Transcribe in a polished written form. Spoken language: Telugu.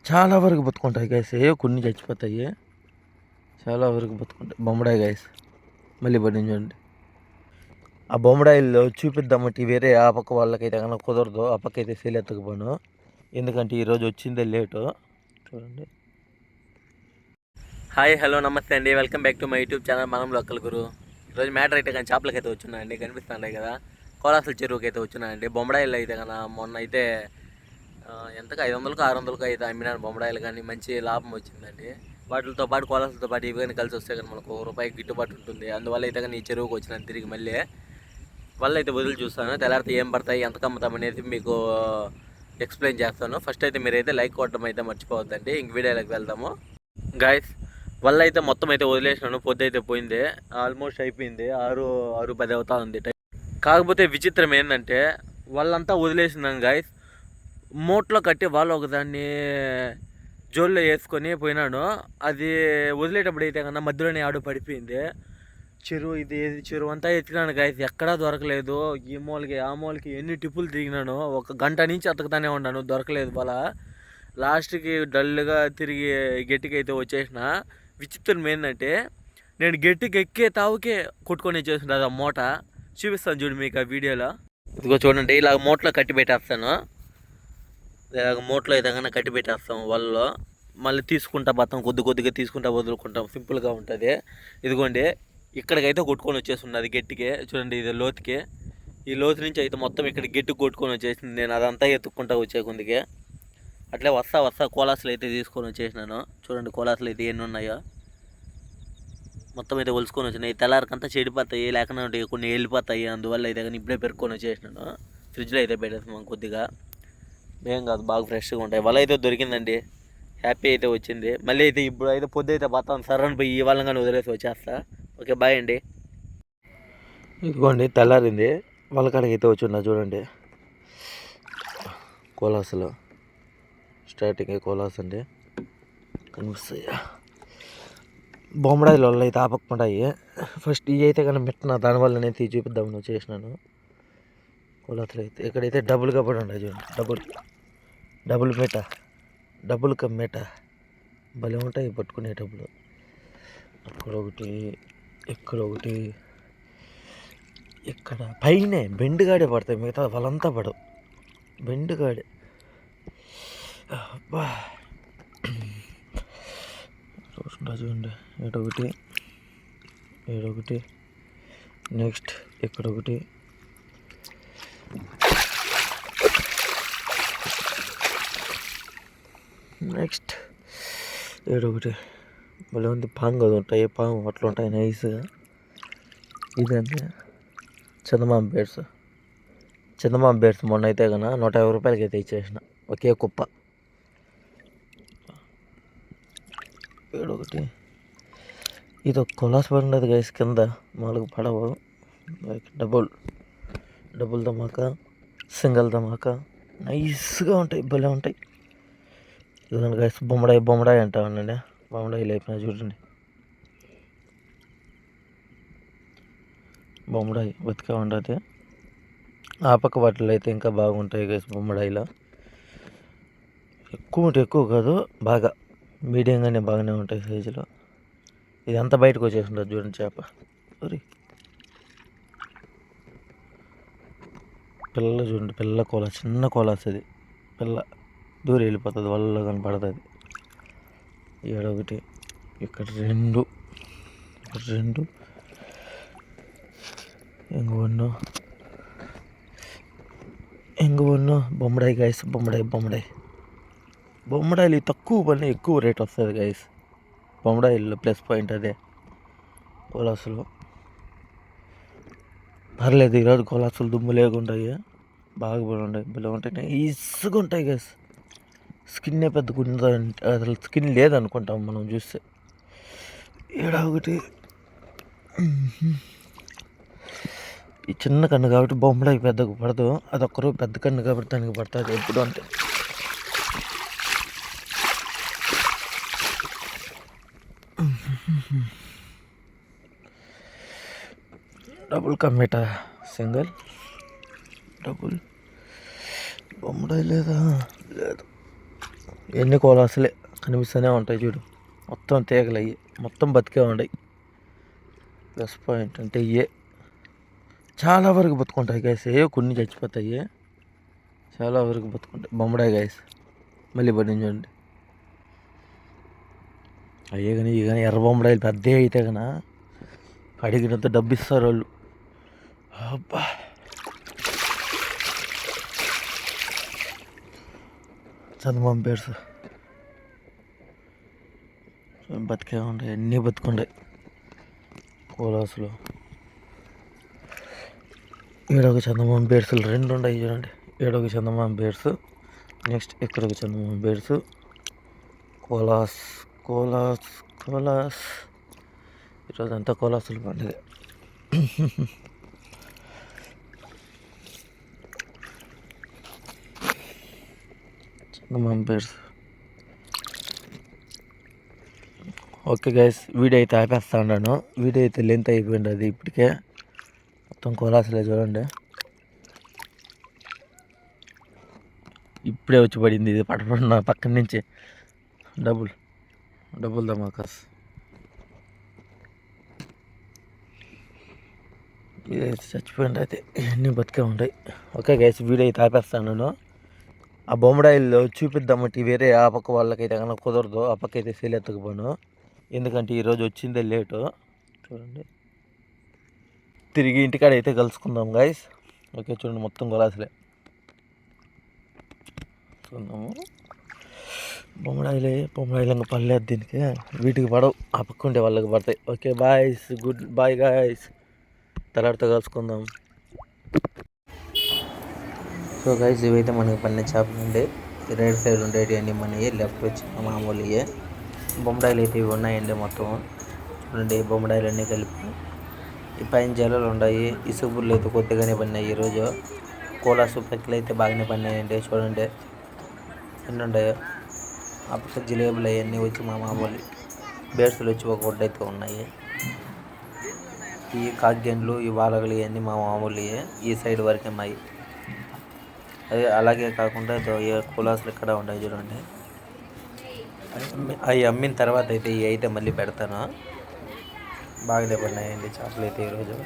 చాలా వరకు బతుకుంటాయి గైస్, కొన్ని చచ్చిపోతాయి, చాలా వరకు బతుకుంటాయి. బొమ్మడాయి గైస్, మళ్ళీ పడి చూడండి. ఆ బొమ్మడాయిల్లో చూపిద్దామంటే వేరే ఆ పక్క వాళ్ళకైతే కనుక కుదరదు, ఆ పక్క అయితే సేల్ ఎత్తకపోను, ఎందుకంటే ఈరోజు వచ్చిందే లేటు. చూడండి. హాయ్ హలో నమస్తే అండి, welcome back to my YouTube channel మనం లోకల్ గురు. ఈరోజు మ్యాటర్ అయితే కానీ చేపలకైతే వచ్చినాయండి, కనిపిస్తున్నాయి కదా, కోలాసల చెరువుకి అయితే వచ్చినాయండి. బొమ్మడాయిలు అయితే కన్నా మొన్న అయితే ఎంతకు 500కు 600కు అయితే అమ్మినాను బొమ్మడాయిలు, కానీ మంచి లాభం వచ్చిందండి. వాటితో పాటు కోలాసలతో పాటు ఇవి కానీ కలిసి వస్తే కానీ మనకు ₹1 గిట్టుబాటు ఉంటుంది. అందువల్ల అయితే కానీ ఈ చెరువుకి వచ్చినాను తిరిగి. మళ్ళీ వల్ల అయితే వదిలి చూస్తాను, తెల్లారితే ఏం పడతాయి, ఎంత కమ్ముతాం అనేది మీకు ఎక్స్ప్లెయిన్ చేస్తాను. ఫస్ట్ అయితే మీరైతే లైక్ కొట్టడం అయితే మర్చిపోవద్దండి. ఇంక వీడియోలోకి వెళ్దాము గాయస్. వల్ల అయితే మొత్తం అయితే వదిలేసినాను, పొద్దు అయితే పోయింది, ఆల్మోస్ట్ అయిపోయింది, 6-10 అవుతా ఉంది టైం. కాకపోతే విచిత్రం ఏంటంటే వాళ్ళంతా వదిలేసినాను గాయస్, మూట్లో కట్టి వాళ్ళు ఒకదాన్ని జోల్లో వేసుకొని పోయినాను. అది వదిలేటప్పుడు అయితే కన్నా మధ్యలోనే ఆడు పడిపోయింది. చెరువు అంతా ఎత్తినాను గాయస్, ఎక్కడా దొరకలేదు. ఈ మూలకి ఆ మూలకి ఎన్ని టిప్పులు తిరిగినాను, 1 గంట నుంచి అతకుతానే ఉన్నాను, దొరకలేదు బల. లాస్ట్కి డల్గా తిరిగి గట్టికి అయితే వచ్చేసిన. విచిత్రం ఏంటంటే నేను గట్టికి ఎక్కే తావుకే కొట్టుకొని వచ్చేసిన అది ఆ మూట. చూపిస్తాను చూడు మీకు ఆ వీడియోలో. ఇదిగో చూడండి, ఇలాగ మూటలో కట్టి పెట్టేస్తాను, ఇలాగ మూటలో అయితే కన్నా కట్టి పెట్టేస్తాం వాళ్ళలో. మళ్ళీ తీసుకుంటా పోతాం, కొద్దిగా తీసుకుంటా వదులుకుంటాం, సింపుల్గా ఉంటుంది. ఇదిగోండి, ఇక్కడికైతే కొట్టుకొని వచ్చేస్తున్నది గట్టికి. చూడండి, ఇది లోతుకి, ఈ లోతు నుంచి అయితే మొత్తం ఇక్కడ గట్టికి కొట్టుకొని వచ్చేసింది. నేను అదంతా ఎత్తుక్కుంటా వచ్చే కొందికి అట్లే వస్తా కోలాసులు అయితే తీసుకొని వచ్చేసినాను. చూడండి కోలాసులు అయితే ఎన్ని ఉన్నాయో, మొత్తం అయితే ఒలుసుకొని వచ్చినాయి. తెల్లారికంతా చెడిపోతాయి, లేకుండా ఉంటాయి, కొన్ని వెళ్ళిపోతాయి. అందువల్ల అయితే కానీ ఇప్పుడే పెరుక్కొని వచ్చేసినాను. ఫ్రిడ్జ్లో అయితే పెట్టేస్తున్నాం కొద్దిగా, ఏం కాదు, బాగా ఫ్రెష్గా ఉంటాయి. వల అయితే దొరికిందండి, హ్యాపీ అయితే వచ్చింది. మళ్ళీ అయితే ఇప్పుడు అయితే పొద్దు అయితే పోతాను, సర్రని పోయి ఈ వాళ్ళని వదిలేసి వచ్చేస్తా. ఓకే, బాయ్ అండి. ఇదిగోండి తెల్లారింది, వాళ్ళకాడికి అయితే వచ్చిందా చూడండి. కోలాసులు స్టార్టింగ్ కోలాస్ అండి, కనిపిస్తాయి. బొమ్మడాయిలు వాళ్ళు అయితే ఆపకుంటాయి. ఫస్ట్ ఇవి అయితే కానీ పెట్టిన, దానివల్ల నేను చూపిద్దామని చేసినాను. కోలాసులు అయితే ఇక్కడైతే డబుల్గా పడి ఉన్నాయి చూడండి, డబుల్ మేట, డబుల్ కమ్మేట, భలే ఉంటాయి పట్టుకునేటప్పుడు. అక్కడ ఒకటి, ఇక్కడ ఒకటి, ఇక్కడ పైనే బెండుగాడే పడతాయి, మిగతా వాళ్ళంతా పడవు, బెండుగాడే. అబ్బా చూసుకుంటా చూడండి, ఏడొకటి, నెక్స్ట్ ఇక్కడ ఒకటి, నెక్స్ట్ ఏడొకటి. మళ్ళీ ఉంది పాము కదా, ఉంటాయి పాము అట్లా ఉంటాయి నైస్గా. ఇదండి చందమామ బేడ్స్ మొన్న అయితే కన్నా ₹150 అయితే ఇచ్చేసిన ఒకే కుప్ప. ఏడొకటి, ఇది ఒక కొలాస్ పడినది గైస్ కింద, మామూలుగా పడవు. డబుల్ ధమాకా, సింగిల్ ధమాకా, నైస్గా ఉంటాయి, భలే ఉంటాయి. ఇదిగోండి గైస్, బొమ్మడాయి అంటా ఉండండి, బొమ్మడాయి లేపిన చూడండి, బొమ్మడాయి బతికే ఉండదు. ఆ పక్క వాటిలో అయితే ఇంకా బాగుంటాయి గైస్. బొమ్మడాయిలో ఎక్కువ కాదు, బాగా మీడియంగానే బాగానే ఉంటాయి సైజులో. ఇదంతా బయటకు వచ్చేసింటుంది చూడండి చేప. సారీ, పిల్లలు చూడండి, పిల్ల కోలాస్, చిన్న కోలాస్ అది, పిల్ల దూరం వెళ్ళిపోతుంది, వాళ్ళలో కనపడుతుంది. ఏడొకటి, ఇక్కడ రెండు, ఇంక వన్ బొమ్మడాయి గైస్. బొమ్మడాయిలు తక్కువ పని ఎక్కువ రేట్ వస్తుంది గైస్. బొమ్మడాయిల్లో ప్లస్ పాయింట్ అదే. కోలాసులు పర్లేదు, ఈరోజు కోలాసులు దుమ్ము లేకుంటాయి, బాగా బాగుంటాయి, భలే ఉంటాయి, ఈజీగా ఉంటాయి గైస్. స్కిన్నే పెద్దగా ఉందంటే అసలు స్కిన్ లేదనుకుంటాం మనం చూస్తే. ఒకటి, ఈ చిన్న కన్ను కాబట్టి బొమ్మడాయి పెద్దగా పడదు, అదొక్కరు పెద్ద కన్ను కాబట్టి దానికి పడుతుంది ఎప్పుడు అంటే. డబుల్ కమ్మేటా, సింగిల్, డబుల్, బొమ్మడాయి లేదు, ఎన్ని కోలాసులే కనిపిస్తూనే ఉంటాయి చూడు, మొత్తం తీగలు అయ్యి మొత్తం బతికే ఉన్నాయి. ప్లస్ పాయింట్ అంటే ఇవే చాలా వరకు బతుకుంటాయి గైస్. కొన్ని చచ్చిపోతాయి, చాలా వరకు బతుకుంటాయి. బొమ్మడాయి గైస్ మళ్ళీ పడింది చూడండి. అయ్యే కానీ ఇవి కానీ ఎర్ర బొమ్మడాయిలు పెద్ద అయితే కన్నా అడిగినంత డబ్బు ఇస్తారు వాళ్ళు. అబ్బా చందమామ పేర్స్ బతికే ఉంటాయి, అన్నీ బతుకుంటాయి కోలాసులు. ఈడొక చందమామ బేర్సులు 2 ఉన్నాయి చూడండి. ఈడొక చందమామ బేర్సు, నెక్స్ట్ ఇక్కడ ఒక చందమామ బేర్సు. కోలాస్ కోలాస్ కోలాస్ ఈరోజు అంతా కోలాసులు పండుగ. చందమామ బేర్స్. ఓకే గైస్, వీడియో అయితే ఆపేస్తా ఉన్నాను. వీడియో అయితే లెంత్ అయిపోయింది అది ఇప్పటికే. మొత్తం కోలాసులే చూడండి. ఇప్పుడే వచ్చి పడింది ఇది పడపడిన పక్కన నుంచి. డబుల్ ధమాకాస్. ఇదైతే చచ్చిపోయింది అయితే, ఇవన్నీ బతికే ఉంటాయి. ఓకే గైస్, వీడియో అయితే ఆపేస్తాను నేను. ఆ బొమ్మడాయిల్లో చూపిద్దామంటే వేరే ఆ పక్క వాళ్ళకైతే కనుక కుదరదు. ఆ పక్క అయితే సేల్ ఎత్తకపోను, ఎందుకంటే ఈరోజు వచ్చిందే లేటు. చూడండి, తిరిగి ఇంటికాడ అయితే కలుసుకుందాం గైస్. ఓకే చూడండి, మొత్తం గొలాసులే చూద్దాము. బొమ్మడాయిలే ఇంకా పర్లేదు దీనికి, వీటికి పడవు, ఆ పక్క ఉండే వాళ్ళకి పడతాయి. Okay boys, good bye guys, తర్వాత కలుసుకుందాం. సో గైస్, ఇవైతే మనకి పన్నే చేపలు ఉండే. రైట్ సైడ్ ఉండేవి అన్నీ మనవి, లెఫ్ట్ వచ్చి మామూలు బొమ్మడాయిలు అయితే ఇవి ఉన్నాయండి. మొత్తం చూడండి, బొమ్మడాయిలు అన్నీ కలిపి. ఈ పైన జలాలు ఉన్నాయి. ఇసుగుబుర్లు అయితే కొద్దిగానే పడినాయి ఈరోజు. కోలాసు పెక్కలు అయితే బాగానే పడినాయండి. చూడండి ఎన్ని ఉన్నాయో. ఆ పక్క జిలేబులు అవన్నీ వచ్చి మా మామూలు బేర్సులు వచ్చి ఒక ఒడ్డు అయితే ఉన్నాయి. ఈ కాగ్యండ్లు, ఈ వాలగలు ఇవన్నీ మా మామూలు ఈ సైడ్ వరకే మాయి. అదే అలాగే కాకుండా కులాసులు ఇక్కడ ఉన్నాయి చూడండి. అవి అమ్మిన తర్వాత అయితే ఇవి అయితే మళ్ళీ పెడతాను. బాగానే పడినాయండి చేపలు అయితే ఈరోజు.